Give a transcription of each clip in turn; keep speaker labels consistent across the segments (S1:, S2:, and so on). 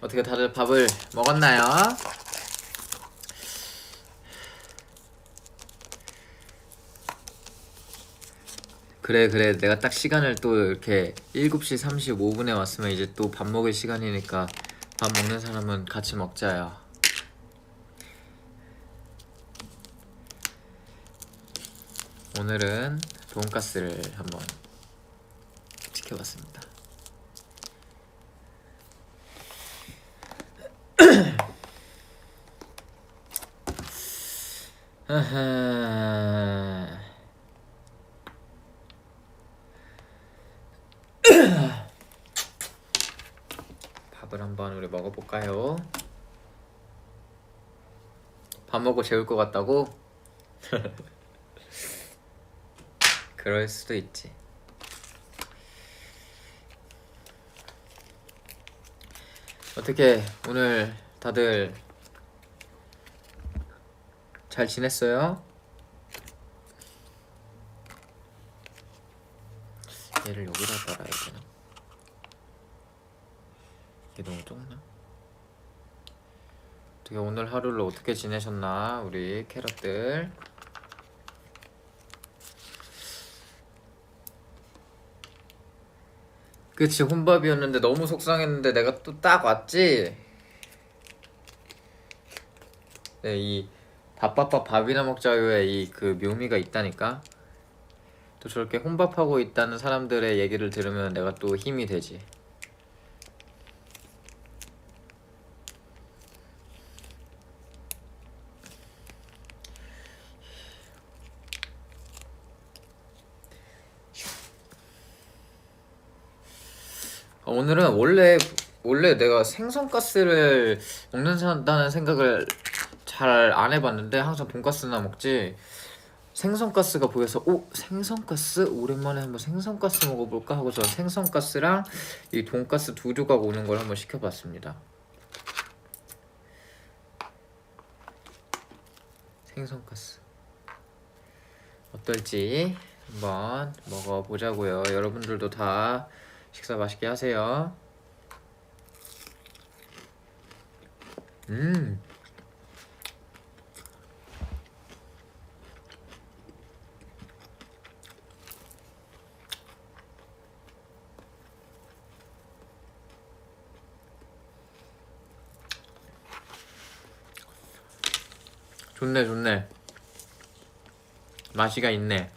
S1: 어떻게 다들 밥을 먹었나요? 그래 내가 딱 시간을 또 이렇게 7시 35분에 왔으면 이제 또 밥 먹을 시간이니까 밥 먹는 사람은 같이 먹자요. 오늘은 돈가스를 한번 지켜봤습니다. 밥을 한번 우리 먹어볼까요? 밥 먹고 재울 것 같다고? 그럴 수도 있지. 어떻게 오늘 다들 잘 지냈어요? 얘를 여기다 달아야 되나? 이게 너무 좁나? 어떻게 오늘 하루를 어떻게 지내셨나 우리 캐럿들. 그치, 혼밥이었는데 너무 속상했는데 내가 또 딱 왔지? 네, 이 밥밥밥 밥이나 먹자요에 이 그 묘미가 있다니까? 또 저렇게 혼밥하고 있다는 사람들의 얘기를 들으면 내가 또 힘이 되지. 오늘은 원래 내가 생선가스를 먹는다는 생각을 잘 안 해봤는데 항상 돈가스나 먹지. 생선가스가 보여서 생선가스? 오랜만에 한번 생선가스 먹어볼까 하고서 생선가스랑 이 돈가스 두 조각 오는 걸 한번 시켜봤습니다. 생선가스 어떨지 한번 먹어보자고요. 여러분들도 다 식사 맛있게 하세요. 좋네. 맛이가 있네.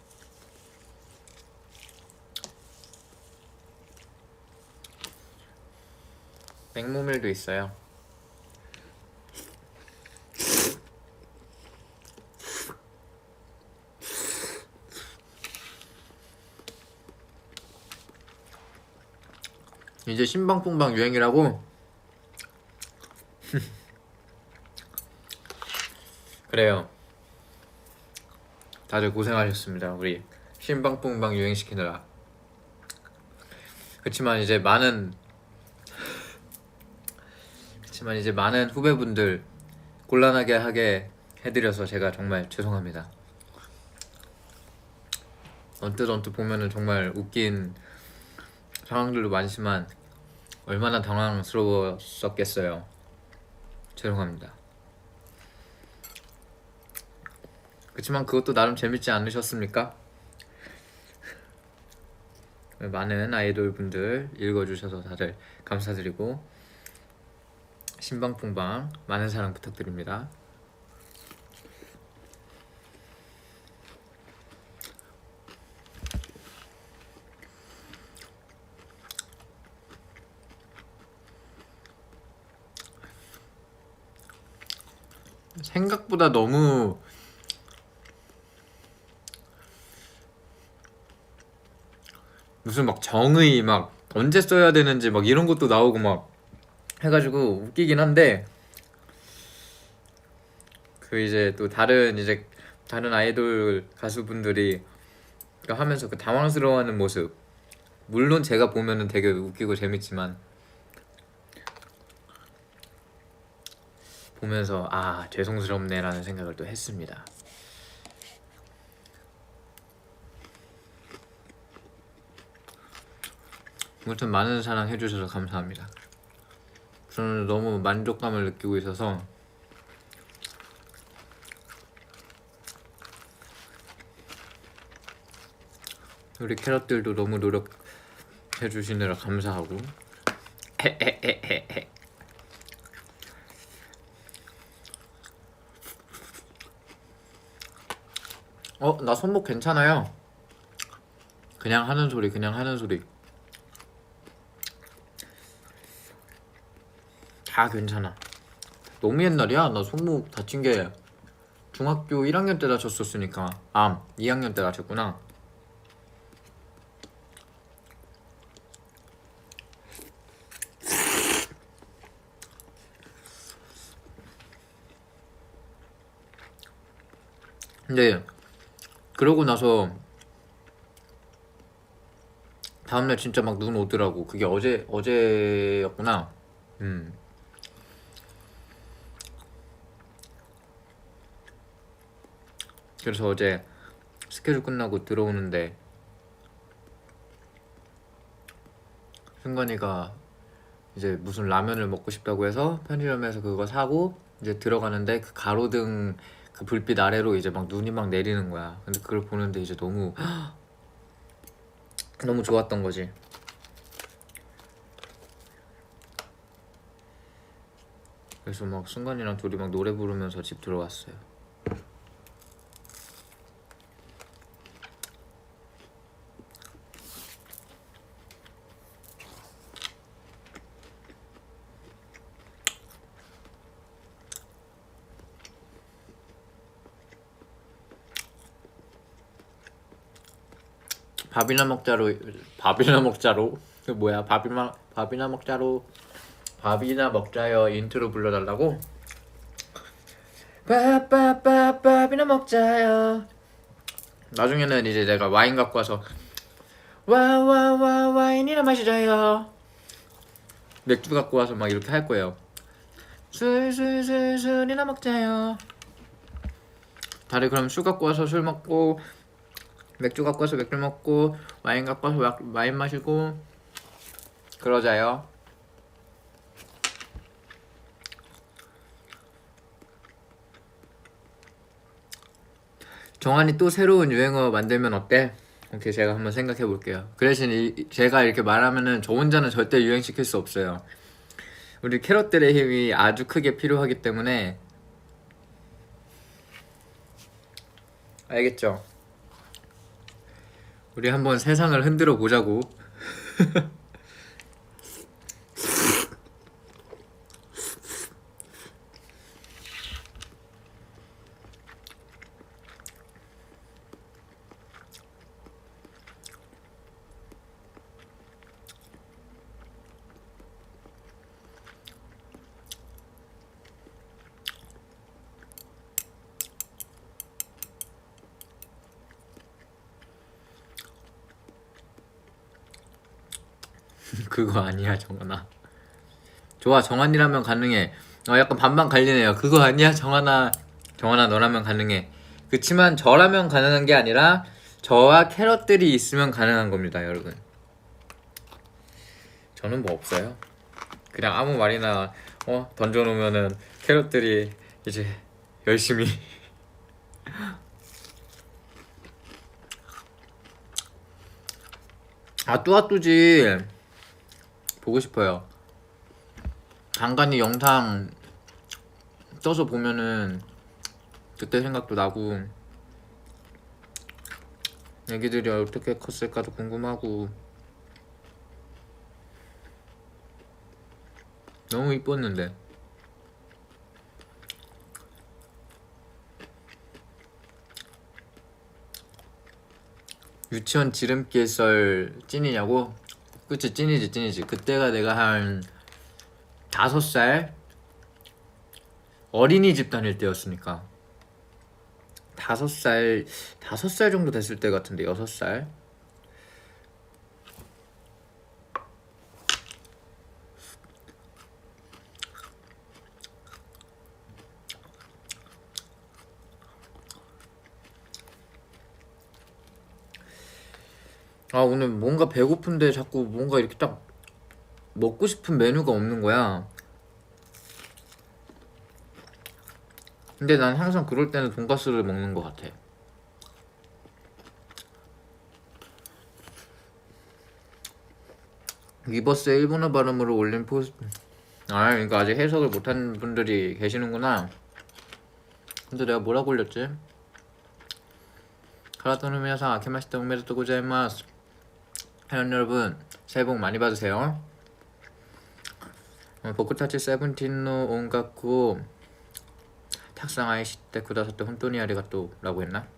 S1: 맹모밀도 있어요. 이제 신방풍방 유행이라고? 그래요. 다들 고생하셨습니다. 우리 신방풍방 유행시키느라. 그치만 이제 많은 후배분들 곤란하게 하게 해드려서 제가 정말 죄송합니다. 언뜻 보면은 정말 웃긴 상황들도 많지만 얼마나 당황스러웠었겠어요. 죄송합니다. 그치만 그것도 나름 재밌지 않으셨습니까? 많은 아이돌 분들 읽어주셔서 다들 감사드리고 신방풍방 많은 사랑 부탁드립니다. 생각보다 너무 무슨 막 정의 막 언제 써야 되는지 막 이런 것도 나오고 막 해가지고 웃기긴 한데, 그 이제 또 다른 아이돌 가수분들이 하면서 그 당황스러워하는 모습 물론 제가 보면은 되게 웃기고 재밌지만 보면서 아 죄송스럽네라는 생각을 또 했습니다. 아무튼 많은 사랑 해주셔서 감사합니다. 저는 너무 만족감을 느끼고 있어서 우리 캐럿들도 너무 노력해주시느라 감사하고 나 손목 괜찮아요. 그냥 하는 소리 다 괜찮아. 너무 옛날이야. 나 손목 다친 게 중학교 1학년 때 다쳤었으니까. 2학년 때 다쳤구나. 근데 그러고 나서 다음날 진짜 막 눈 오더라고. 그게 어제였구나. 그래서 어제 스케줄 끝나고 들어오는데 승관이가 이제 무슨 라면을 먹고 싶다고 해서 편의점에서 그거 사고 이제 들어가는데 그 가로등 그 불빛 아래로 이제 막 눈이 막 내리는 거야. 근데 그걸 보는데 이제 너무 너무 좋았던 거지. 그래서 막 승관이랑 둘이 막 노래 부르면서 집 들어왔어요. 밥이나 먹자로 그 뭐야 밥이나 먹자요 인트로 불러달라고? 밥이나 먹자요. 나중에는 이제 내가 와인 갖고 와서 와인이나 마시자요. 맥주 갖고 와서 막 이렇게 할 거예요. 술이나 먹자요. 다들 그럼 술 갖고 와서 술 먹고 맥주 갖고 와서 맥주 먹고 와인 갖고 와서 와인 마시고 그러자요. 정한이 또 새로운 유행어 만들면 어때? 오케이, 제가 한번 생각해 볼게요. 그 대신 제가 이렇게 말하면은 저 혼자는 절대 유행시킬 수 없어요. 우리 캐럿들의 힘이 아주 크게 필요하기 때문에. 알겠죠? 우리 한번 세상을 흔들어 보자고. 그거 아니야, 정한아. 좋아, 정한이라면 가능해. 약간 반반 갈리네요. 그거 아니야, 정한아. 정한아, 너라면 가능해. 그치만 저라면 가능한 게 아니라 저와 캐럿들이 있으면 가능한 겁니다, 여러분. 저는 뭐 없어요. 그냥 아무 말이나 던져놓으면은 캐럿들이 이제 열심히 뚜아뚜지 보고 싶어요. 간간히 영상 떠서 보면은 그때 생각도 나고 애기들이 어떻게 컸을까도 궁금하고 너무 이뻤는데. 유치원 지름길 썰 찐이냐고? 그치, 찐이지. 그때가 내가 한 5살 어린이집 다닐 때였으니까 5살 정도 됐을 때 같은데 6살. 아 오늘 뭔가 배고픈데 자꾸 뭔가 이렇게 딱 먹고 싶은 메뉴가 없는 거야. 근데 난 항상 그럴 때는 돈가스를 먹는 것 같아. 위버스의 일본어 발음으로 올린 포스트. 아 이거 아직 해석을 못한 분들이 계시는구나. 근데 내가 뭐라고 올렸지? 카라토노 미나상 아케마시테 오메데토 고자이마스. 회원 여러분 새해 복 많이 받으세요. 보쿠타치 세븐틴노 온가쿠 탁상 아이시테 쿠다사테 혼토니 아리가또 라고 했나?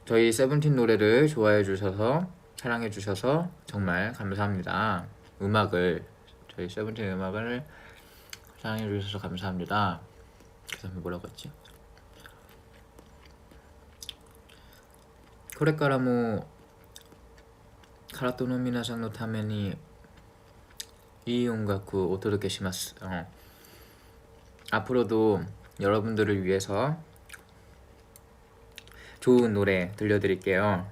S1: 저희 세븐틴 노래를 좋아해 주셔서 사랑해 주셔서 정말 감사합니다. 저희 세븐틴 음악을 사랑해 주셔서 감사합니다. 그 다음에 뭐라고 했지? 코레카라모 카라토노 미나상のためにいい音楽をお届けします. 앞으로도 여러분들을 위해서 좋은 노래 들려드릴게요.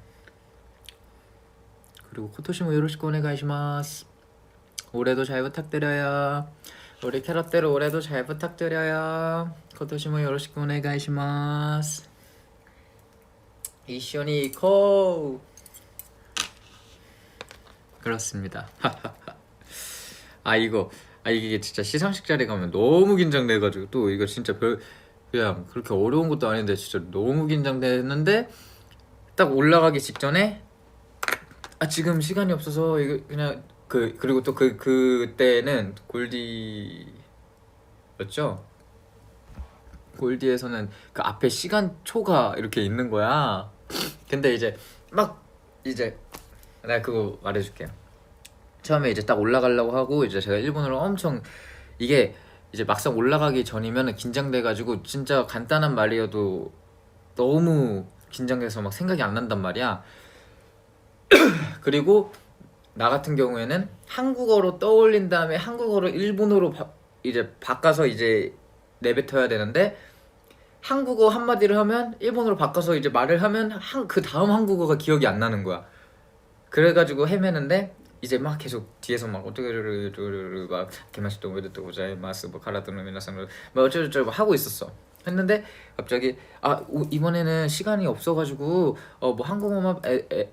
S1: 그리고 코토시모 요로시쿠 오네가이시마스. 올해도 잘 부탁드려요. 우리 캐럿들 올해도 잘 부탁드려요. 코토시모 요로시쿠 오네가이시마스. 이쇼니 코. 그렇습니다. 이게 진짜 시상식 자리 가면 너무 긴장돼가지고 또 이거 진짜 그냥 그렇게 어려운 것도 아닌데 진짜 너무 긴장됐는데 딱 올라가기 직전에 지금 시간이 없어서 이거 그냥 그리고 또 그때는 골디였죠? 골디에서는 그 앞에 시간초가 이렇게 있는 거야. 근데 이제 내가 그거 말해줄게요. 처음에 이제 딱 올라가려고 하고 이제 제가 일본어를 엄청 이게 이제 막상 올라가기 전이면 긴장돼가지고 진짜 간단한 말이어도 너무 긴장돼서 막 생각이 안 난단 말이야. 그리고 나 같은 경우에는 한국어로 떠올린 다음에 한국어로 일본어로 이제 바꿔서 이제 내뱉어야 되는데 한국어 한마디를 하면 일본어로 바꿔서 이제 말을 하면 그 다음 한국어가 기억이 안 나는 거야. 그래가지고 헤매는데 이제 막 계속 뒤에서 막 어떻게 막 게마시도 오메데토 고자이마스 뭐 카라토노 미나상 뭐 어쩌고저쩌고 하고 있었어. 했는데 갑자기 이번에는 시간이 없어가지고 뭐 한국어만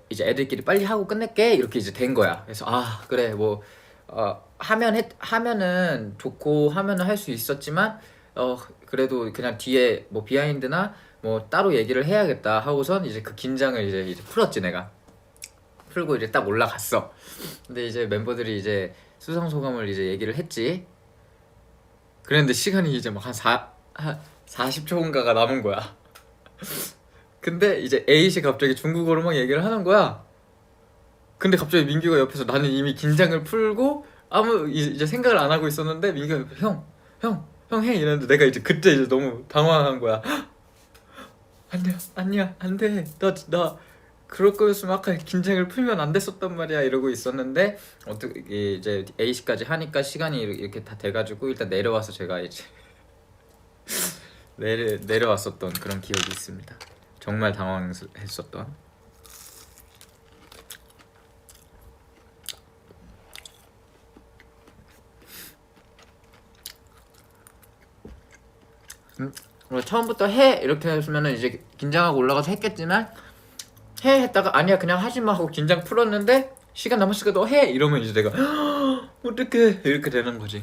S1: 이제 애들끼리 빨리 하고 끝낼게 이렇게 이제 된 거야. 그래서 그래 뭐 하면은 좋고 하면은 할 수 있었지만 그래도 그냥 뒤에 뭐 비하인드나 뭐 따로 얘기를 해야겠다 하고선 이제 그 긴장을 이제 풀었지 내가. 풀고 이제 딱 올라갔어. 근데 이제 멤버들이 이제 수상 소감을 이제 얘기를 했지. 그랬는데 시간이 이제 막 한 40초인가가 남은 거야. 근데 이제 에잇이 갑자기 중국어로 막 얘기를 하는 거야. 근데 갑자기 민규가 옆에서 나는 이미 긴장을 풀고 아무 이제 생각을 안 하고 있었는데 민규가 옆에 형 해 이랬는데 내가 이제 그때 이제 너무 당황한 거야. 아니야 안돼 나 그럴 거였으면 아까 긴장을 풀면 안 됐었단 말이야 이러고 있었는데 어떻게 이제 A씨까지 하니까 시간이 이렇게 다 돼가지고 일단 내려와서 제가 이제 내려왔었던 그런 기억이 있습니다. 정말 당황했었던. 처음부터 해 이렇게 했으면은 이제 긴장하고 올라가서 했겠지만 해 했다가 아니야 그냥 하지마 하고 긴장 풀었는데 시간 남았으니까 너 해 이러면 이제 내가 어떡해 이렇게 되는 거지.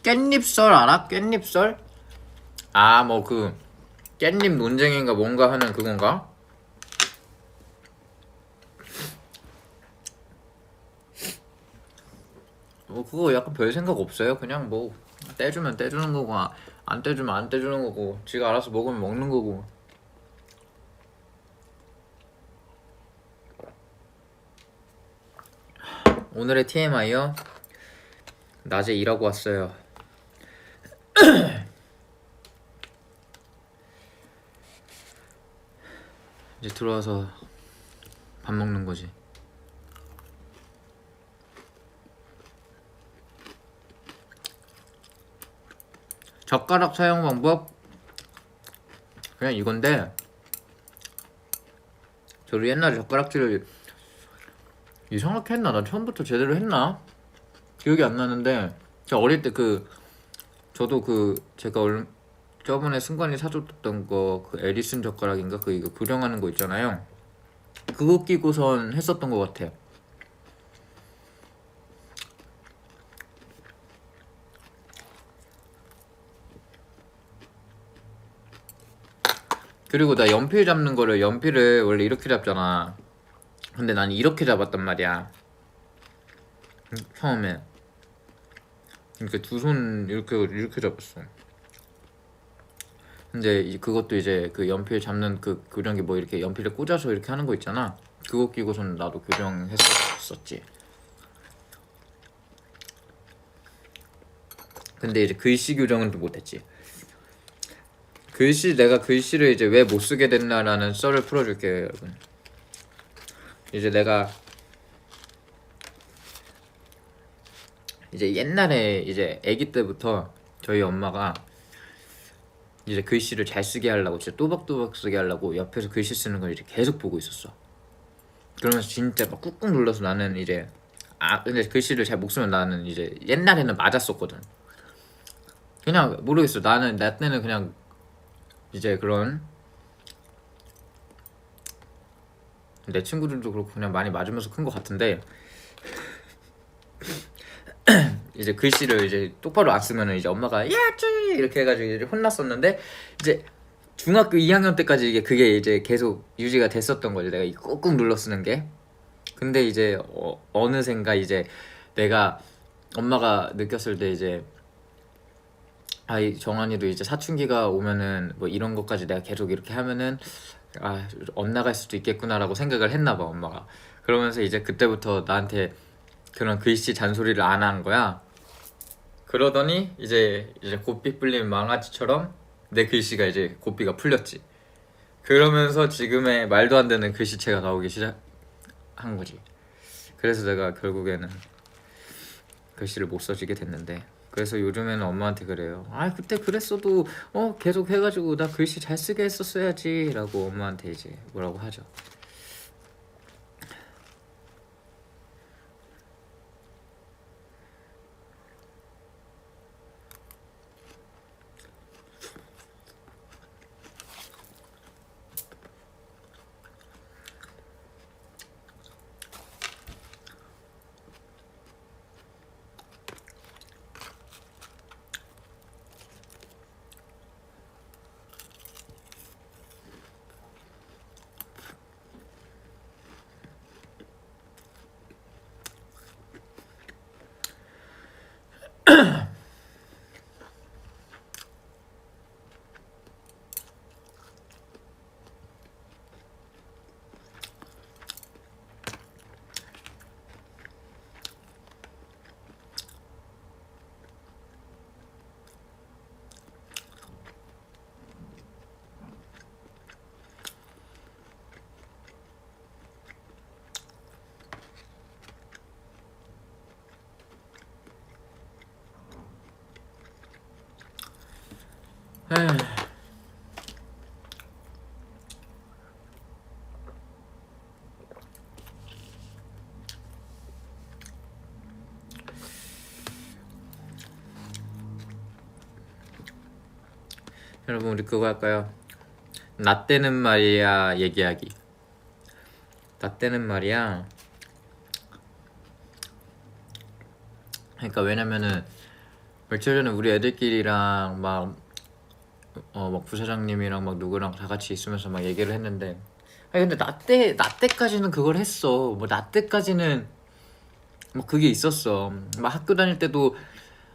S1: 깻잎썰 알아? 깻잎썰? 뭐 그 깻잎 논쟁인가 뭔가 하는 그건가? 뭐 그거 약간 별 생각 없어요. 그냥 뭐 떼주면 떼주는 거고 안 떼주면 안 떼주는 거고 지가 알아서 먹으면 먹는 거고. 오늘의 TMI요? 낮에 일하고 왔어요. 이제 들어와서 밥 먹는 거지. 젓가락 사용 방법 그냥 이건데, 저도 옛날에 젓가락질을 이상하게 했나? 나 처음부터 제대로 했나? 기억이 안 나는데, 저 어릴 때 저도 제가 저번에 승관이 사줬던 거 그 에디슨 젓가락인가 그 이거 교정하는 거 있잖아요. 그거 끼고선 했었던 것 같아요. 그리고 나 연필을 원래 이렇게 잡잖아. 근데 난 이렇게 잡았단 말이야 처음에. 그러니까 두 손 이렇게 잡았어. 근데 그것도 이제 그 연필 잡는 그 교정기 뭐 이렇게 연필을 꽂아서 이렇게 하는 거 있잖아. 그거 끼고선 나도 교정했었지. 근데 이제 글씨 교정은 또 못했지. 내가 글씨를 이제 왜 못 쓰게 됐나라는 썰을 풀어줄게요, 여러분. 이제 내가 이제 옛날에 이제 아기 때부터 저희 엄마가 이제 글씨를 잘 쓰게 하려고, 진짜 또박또박 쓰게 하려고 옆에서 글씨 쓰는 걸 이제 계속 보고 있었어. 그러면서 진짜 막 꾹꾹 눌러서 나는 이제 근데 글씨를 잘 못 쓰면 나는 이제 옛날에는 맞았었거든. 그냥 모르겠어. 나 때는 그냥 이제 그런, 내 친구들도 그렇고 그냥 많이 맞으면서 큰 것 같은데 이제 글씨를 이제 똑바로 안 쓰면은 이제 엄마가 야쭈 이렇게 해가지고 이제 혼났었는데, 이제 중학교 2학년 때까지 그게 이제 계속 유지가 됐었던 거지. 내가 꾹꾹 눌러 쓰는 게. 근데 이제 어느샌가 이제 내가 엄마가 느꼈을 때 이제 이 정한이도 이제 사춘기가 오면은 뭐 이런 것까지 내가 계속 이렇게 하면은 엇나갈 수도 있겠구나라고 생각을 했나 봐, 엄마가. 그러면서 이제 그때부터 나한테 그런 글씨 잔소리를 안 한 거야. 그러더니 이제 고삐 풀린 망아지처럼 내 글씨가 이제 고삐가 풀렸지. 그러면서 지금의 말도 안 되는 글씨체가 나오기 시작한 거지. 그래서 내가 결국에는 글씨를 못 써지게 됐는데, 그래서 요즘에는 엄마한테 그래요. 그때 그랬어도 계속 해가지고 나 글씨 잘 쓰게 했었어야지 라고 엄마한테 이제 뭐라고 하죠. 여러분, 우리 그거 할까요? 나 때는 말이야 얘기하기. 나 때는 말이야. 그러니까 왜냐면은 며칠 전에 우리 애들끼리랑 막 부사장님이랑 막 누구랑 다 같이 있으면서 막 얘기를 했는데, 근데 나 때까지는 그걸 했어. 뭐 나 때까지는 뭐 그게 있었어. 막 학교 다닐 때도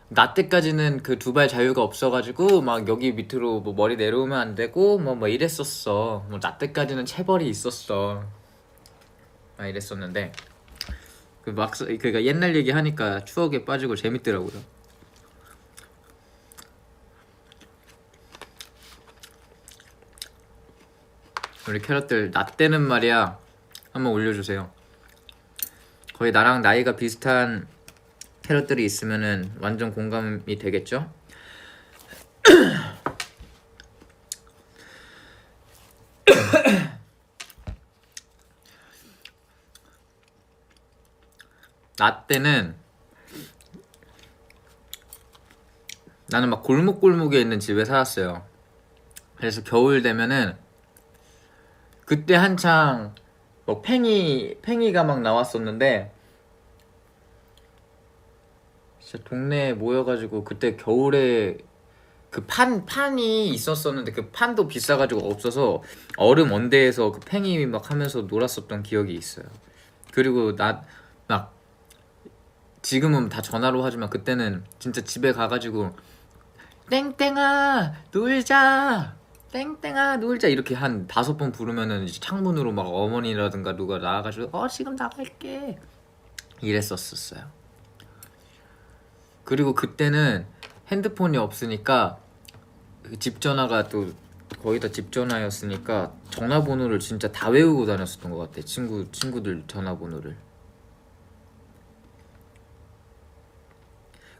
S1: 나 때까지는 그 두발 자유가 없어가지고 막 여기 밑으로 뭐 머리 내려오면 안 되고 뭐 이랬었어. 뭐 나 때까지는 체벌이 있었어. 막 이랬었는데 그 막상 그니까 옛날 얘기 하니까 추억에 빠지고 재밌더라고요. 우리 캐럿들 나 때는 말이야 한번 올려주세요. 거의 나랑 나이가 비슷한 캐럿들이 있으면은 완전 공감이 되겠죠? 나 때는 나는 막 골목골목에 있는 집에 살았어요. 그래서 겨울 되면은 그때 한창 뭐 팽이가 막 나왔었는데 진짜 동네에 모여가지고 그때 겨울에 그 판이 있었었는데 그 판도 비싸가지고 없어서 얼음 언대에서 그 팽이 막 하면서 놀았었던 기억이 있어요. 그리고 나 막 지금은 다 전화로 하지만 그때는 진짜 집에 가가지고 땡땡아 놀자 땡땡아 놀자 이렇게 한 5번 부르면은 이제 창문으로 막 어머니라든가 누가 나와가지고 지금 나갈게 이랬었어요. 그리고 그때는 핸드폰이 없으니까 그 집 전화가 또 거의 다 집 전화였으니까 전화번호를 진짜 다 외우고 다녔었던 것 같아. 친구들 전화번호를.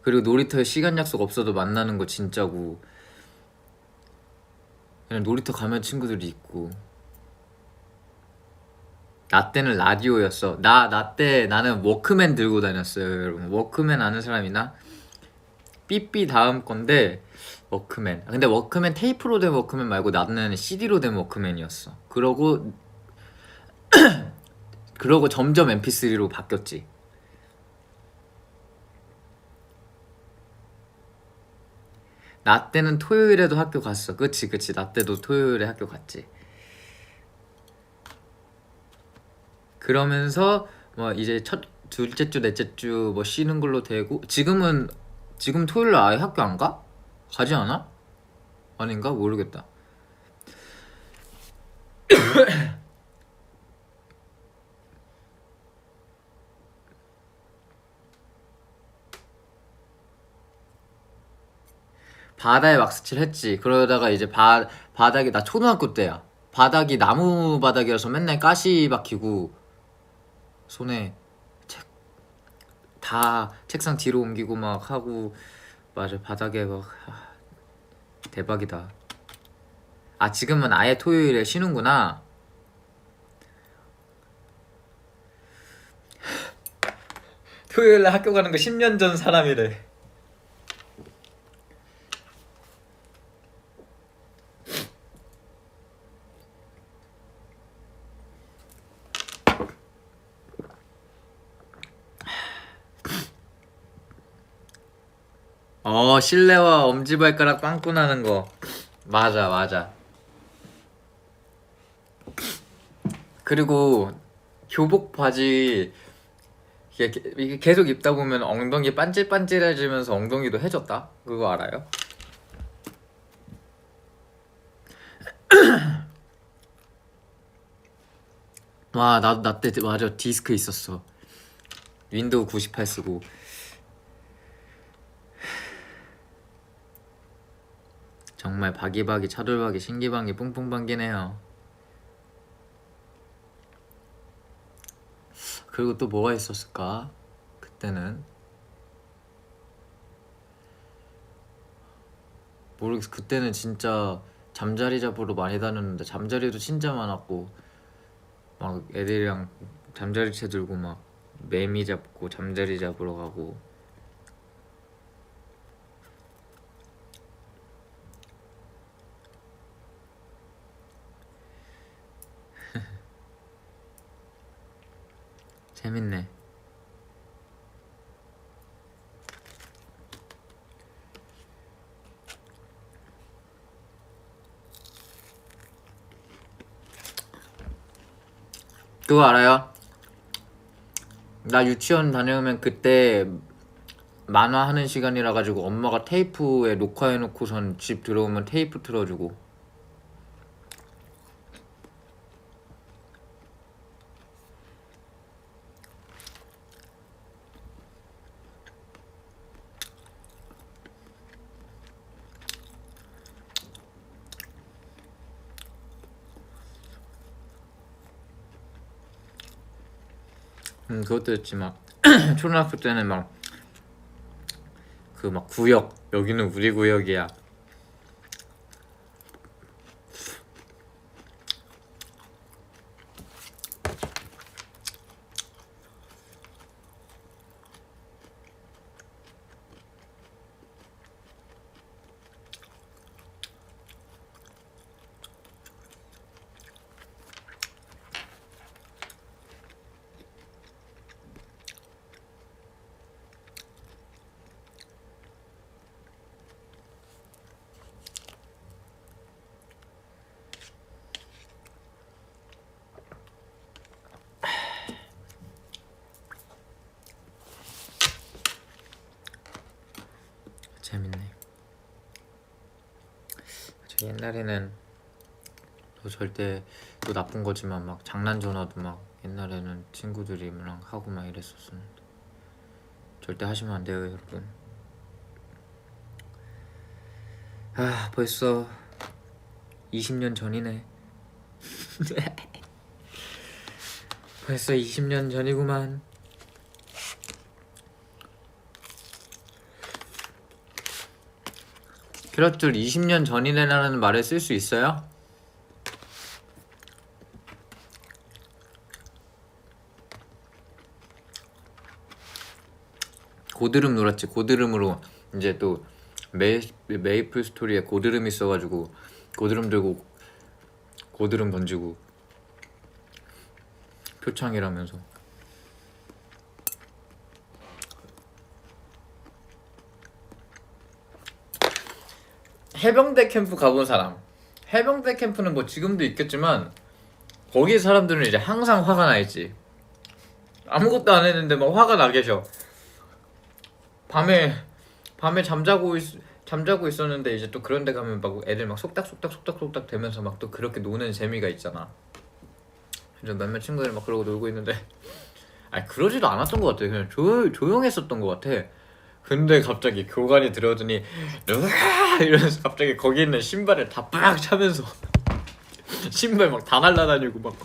S1: 그리고 놀이터에 시간 약속 없어도 만나는 거 진짜고 그냥 놀이터 가면 친구들이 있고. 나 때는 라디오였어. 나 때 나는 워크맨 들고 다녔어요, 여러분. 워크맨 아는 사람 있나? 삐삐 다음 건데 워크맨. 근데 워크맨 테이프로 된 워크맨 말고 나는 CD로 된 워크맨이었어. 그러고 점점 MP3로 바뀌었지. 나 때는 토요일에도 학교 갔어. 그치. 나 때도 토요일에 학교 갔지. 그러면서 뭐 이제 둘째 주 넷째 주 뭐 쉬는 걸로 되고 지금 토요일 아예 학교 안 가? 가지 않아? 아닌가? 모르겠다. 바다에 왁스칠 했지. 그러다가 이제 바닥이 나 초등학교 때야. 바닥이 나무 바닥이어서 맨날 가시 박히고 손에 다 책상 뒤로 옮기고 막 하고 맞아 바닥에 막 대박이다. 아 지금은 아예 토요일에 쉬는구나. 토요일에 학교 가는 거 10년 전 사람이래. 실내화 엄지발가락 빵꾸 나는 거 맞아. 그리고 교복 바지 이게 계속 입다 보면 엉덩이 반질반질해지면서 엉덩이도 해졌다. 그거 알아요? 와, 나 때 맞아 디스크 있었어. 윈도우 98 쓰고. 정말 바기바기 차돌박이 신기방기 뿡뿡방기네요. 그리고 또 뭐가 있었을까? 그때는 모르겠어. 그때는 진짜 잠자리 잡으러 많이 다녔는데 잠자리도 진짜 많았고 막 애들이랑 잠자리채 들고 막 매미 잡고 잠자리 잡으러 가고. 재밌네. 그거 알아요? 나 유치원 다녀오면 그때 만화 하는 시간이라 가지고 엄마가 테이프에 녹화해놓고선 집 들어오면 테이프 틀어주고. 그것도 했지. 막 초등학교 때는 막 그 막 구역, 여기는 우리 구역이야. 재밌네. 저 옛날에는 또 절대 또 나쁜 거지만 막 장난 전화도 막 옛날에는 친구들이랑 하고 막 이랬었는데 절대 하시면 안 돼요, 여러분. 아, 벌써 20년 전이네. 벌써 20년 전이구만. 그렇줄 20년 전이네라는 말을 쓸 수 있어요? 고드름 놀았지. 고드름으로 이제 또 메이플 스토리에 고드름 있어가지고 고드름 들고 고드름 던지고 표창이라면서. 해병대 캠프 가본 사람. 해병대 캠프는 뭐 지금도 있겠지만 거기 사람들은 이제 항상 화가 나 있지. 아무것도 안 했는데 막 화가 나 계셔. 밤에 잠자고 있었는데 이제 또 그런 데 가면 막 애들 막 속닥속닥 대면서 막 또 그렇게 노는 재미가 있잖아. 그래서 몇몇 친구들 막 그러고 놀고 있는데 아니 그러지도 않았던 것 같아. 그냥 조용했었던 것 같아. 근데 갑자기 교관이 들어오더니 으아! 이러면서 갑자기 거기 있는 신발을 다 빡 차면서 신발 막 다 날라다니고 막.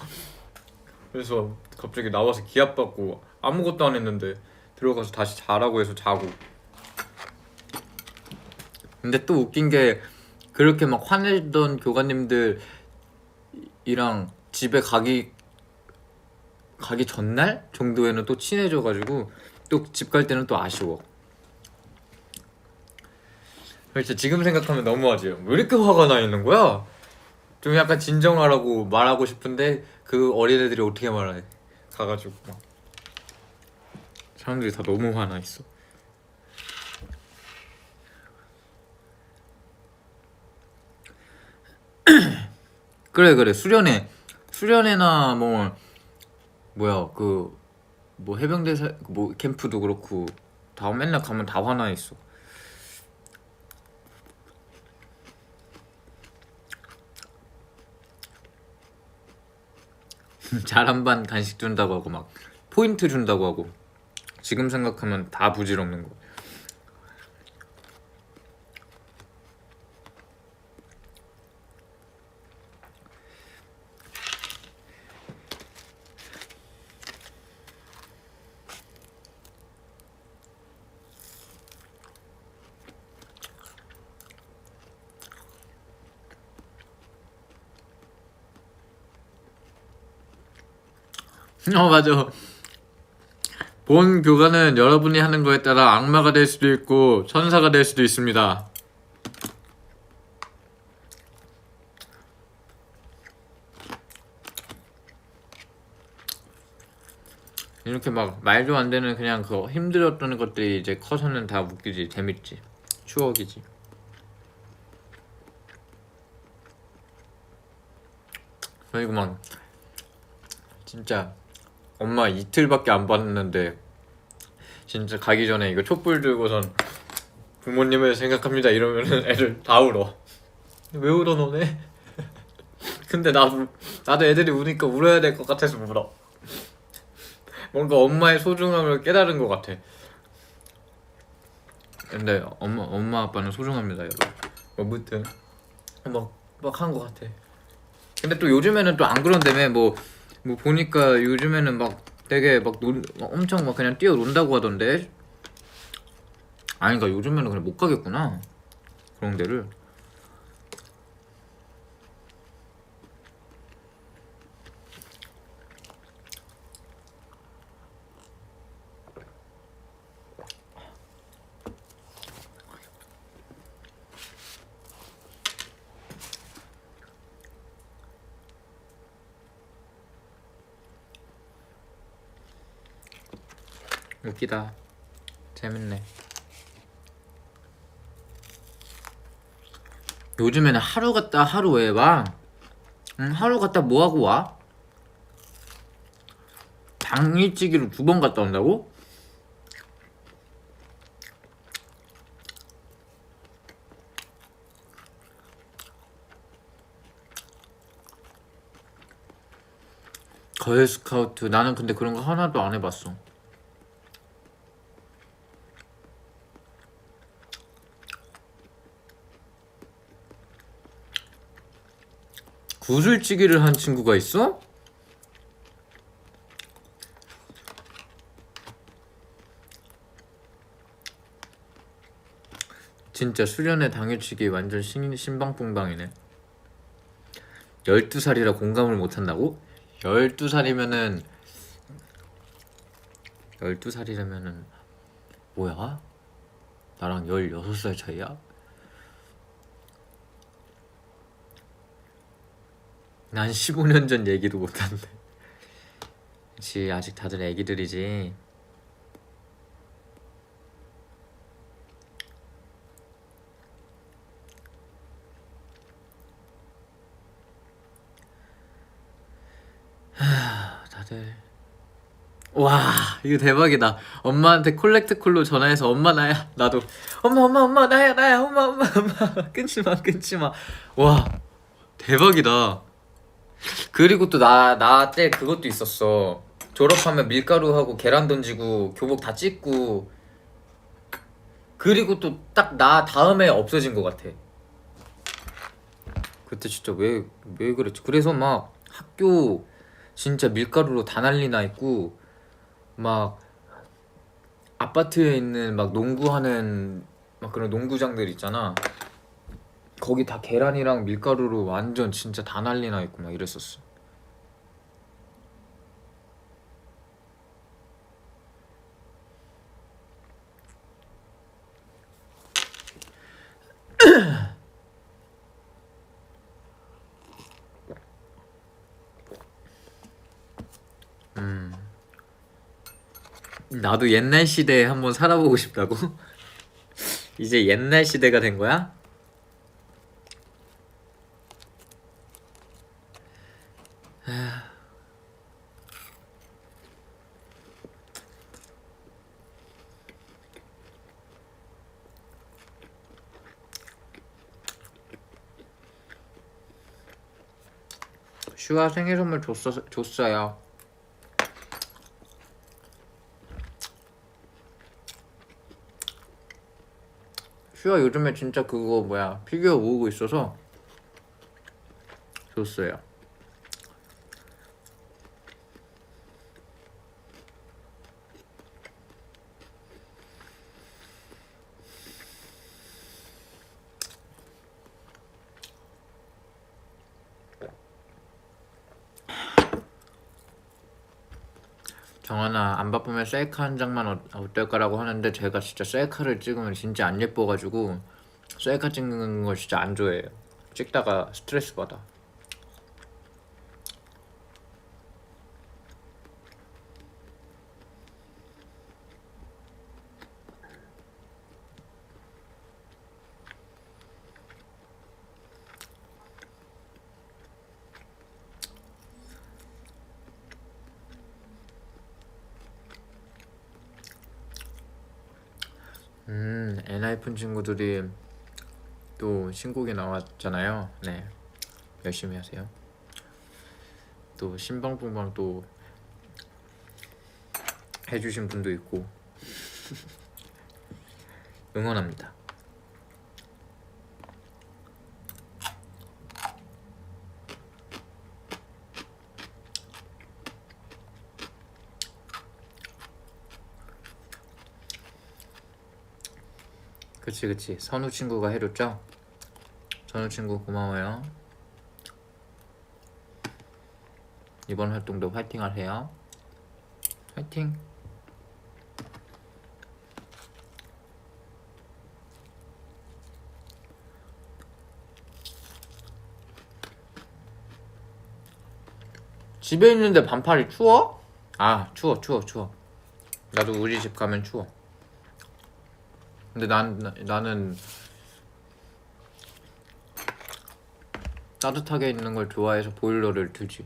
S1: 그래서 갑자기 나와서 기합받고 아무것도 안 했는데 들어가서 다시 자라고 해서 자고. 근데 또 웃긴 게 그렇게 막 화내던 교관님들이랑 집에 가기 전날 정도에는 또 친해져가지고 또 집 갈 때는 또 아쉬워. 그렇죠. 지금 생각하면 너무하지. 왜 이렇게 화가 나 있는 거야? 좀 약간 진정하라고 말하고 싶은데 그 어린애들이 어떻게 말해? 가가지고 막 사람들이 다 너무 화나 있어. 그래 수련회나 뭐 뭐야 그 뭐 해병대 뭐 캠프도 그렇고 다 맨날 가면 다 화나 있어. 잘한 반 간식 준다고 하고 막 포인트 준다고 하고 지금 생각하면 다 부질없는 거. 맞아. 본 교관은 여러분이 하는 거에 따라 악마가 될 수도 있고 천사가 될 수도 있습니다. 이렇게 막 말도 안 되는 그냥 그 힘들었던 것들이 이제 커서는 다 웃기지. 재밌지. 추억이지. 그리고 막 진짜 엄마 이틀밖에 안 봤는데 진짜 가기 전에 이거 촛불 들고선 부모님을 생각합니다 이러면은 애들 다 울어. 왜 울어 너네? 근데 나도 애들이 우니까 울어야 될 것 같아서 울어. 뭔가 엄마의 소중함을 깨달은 것 같아. 근데 엄마 아빠는 소중합니다 여러분. 아무튼 막 한 것 같아. 근데 또 요즘에는 또 안 그런다며. 뭐 보니까 요즘에는 막 되게 막 엄청 막 그냥 뛰어논다고 하던데. 아니 그러니까 요즘에는 그냥 못 가겠구나 그런 데를. 웃기다. 재밌네. 요즘에는 하루 갔다 하루 왜 와? 하루 갔다 뭐하고 와? 당일치기로 2번 갔다 온다고? 걸스카우트 나는 근데 그런 거 하나도 안 해봤어. 구슬치기를 한 친구가 있어? 진짜 수련회 당일치기 완전 신방풍방이네. 12살이라 공감을 못한다고? 12살이면은 12살이라면은 뭐야? 나랑 16살 차이야? 난 15년 전 얘기도 못한대. 그치 아직 다들 애기들이지. 다들 와 이거 대박이다. 엄마한테 콜렉트콜로 전화해서 엄마 나야. 나도 엄마 나야 엄마 끊지마. 와 대박이다. 그리고 또 나 때 그것도 있었어. 졸업하면 밀가루하고 계란 던지고 교복 다 찢고. 그리고 또 딱 나 다음에 없어진 것 같아. 그때 진짜 왜 그랬지. 그래서 막 학교 진짜 밀가루로 다 난리 나 있고, 막 아파트에 있는 막 농구하는 막 그런 농구장들 있잖아. 거기 다 계란이랑 밀가루로 완전 진짜 다 난리 나 있고 막 이랬었어. 나도 옛날 시대에 한번 살아보고 싶다고? 이제 옛날 시대가 된 거야? 슈아 생일 선물 줬어요. 슈아 요즘에 진짜 그거 뭐야 피규어 모으고 있어서 줬어요. 정하나 안 바쁘면 셀카 한 장만 어떨까라고 하는데 제가 진짜 셀카를 찍으면 진짜 안 예뻐가지고 셀카 찍는 거 진짜 안 좋아해요. 찍다가 스트레스 받아. 엔하이픈 친구들이 또 신곡이 나왔잖아요. 네, 열심히 하세요. 또 신방풍방 또 해주신 분도 있고 응원합니다. 그치 선우 친구가 해줬죠? 선우 친구 고마워요. 이번 활동도 화이팅 하세요. 화이팅. 집에 있는데 반팔이 추워? 아 추워. 나도 우리 집 가면 추워. 근데 나는 따뜻하게 있는 걸 좋아해서 보일러를 두지.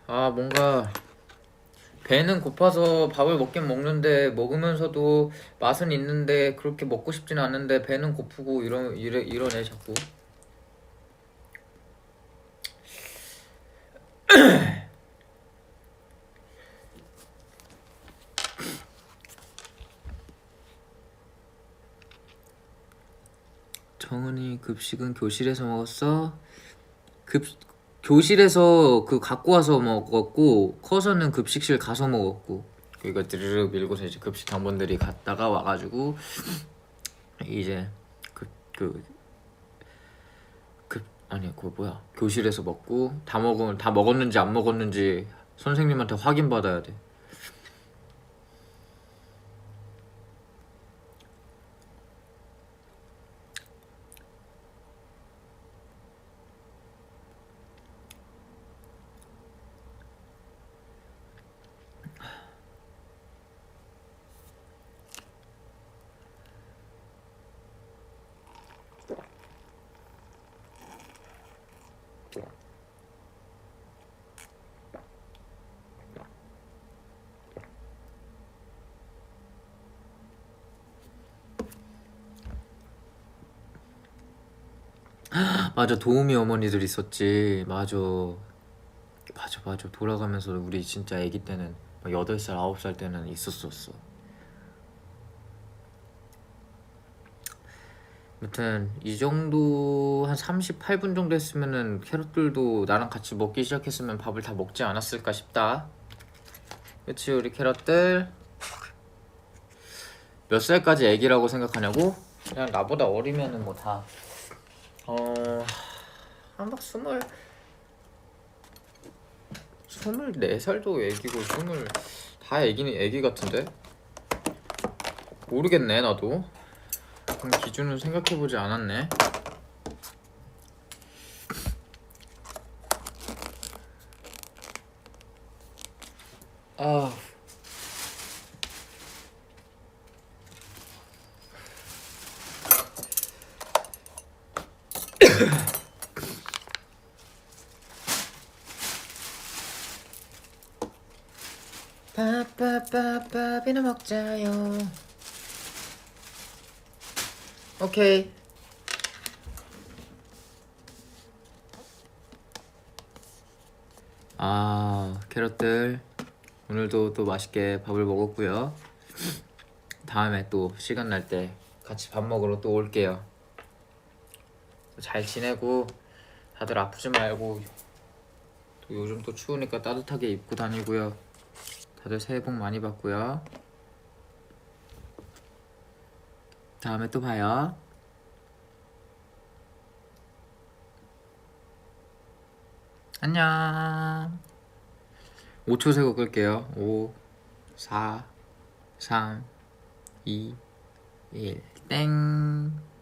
S1: 아 뭔가 배는 고파서 밥을 먹긴 먹는데 먹으면서도 맛은 있는데 그렇게 먹고 싶지는 않은데 배는 고프고 이러네 자꾸. 정은이 급식은 교실에서 먹었어? 교실에서 그 갖고 와서 먹었고 커서는 급식실 가서 먹었고 이거 드르륵 밀고서 이제 급식 당번들이 갔다가 와가지고 이제 아니 그거 뭐야 교실에서 먹고 다 먹었는지 안 먹었는지 선생님한테 확인 받아야 돼. 맞아 도우미 어머니들 있었지. 맞아 돌아가면서 우리 진짜 아기 때는 막 8살 9살 때는 있었었어. 아무튼 이 정도 한 38분 정도 했으면은 캐럿들도 나랑 같이 먹기 시작했으면 밥을 다 먹지 않았을까 싶다. 그치 우리 캐럿들 몇 살까지 애기라고 생각하냐고? 그냥 나보다 어리면은 뭐 다 한박 24살도 애기고 다 애기는 애기 같은데? 모르겠네 나도. 그럼 기준은 생각해보지 않았네. 아 밥이나 먹자요. 오케이. 캐럿들 오늘도 또 맛있게 밥을 먹었고요. 다음에 또 시간 날 때 같이 밥 먹으러 또 올게요. 잘 지내고 다들 아프지 말고 또 요즘 또 추우니까 따뜻하게 입고 다니고요. 다들 새해 복 많이 받고요. 다음에 또 봐요. 안녕. 5초 세고 끌게요. 5 4 3 2, 1, 땡.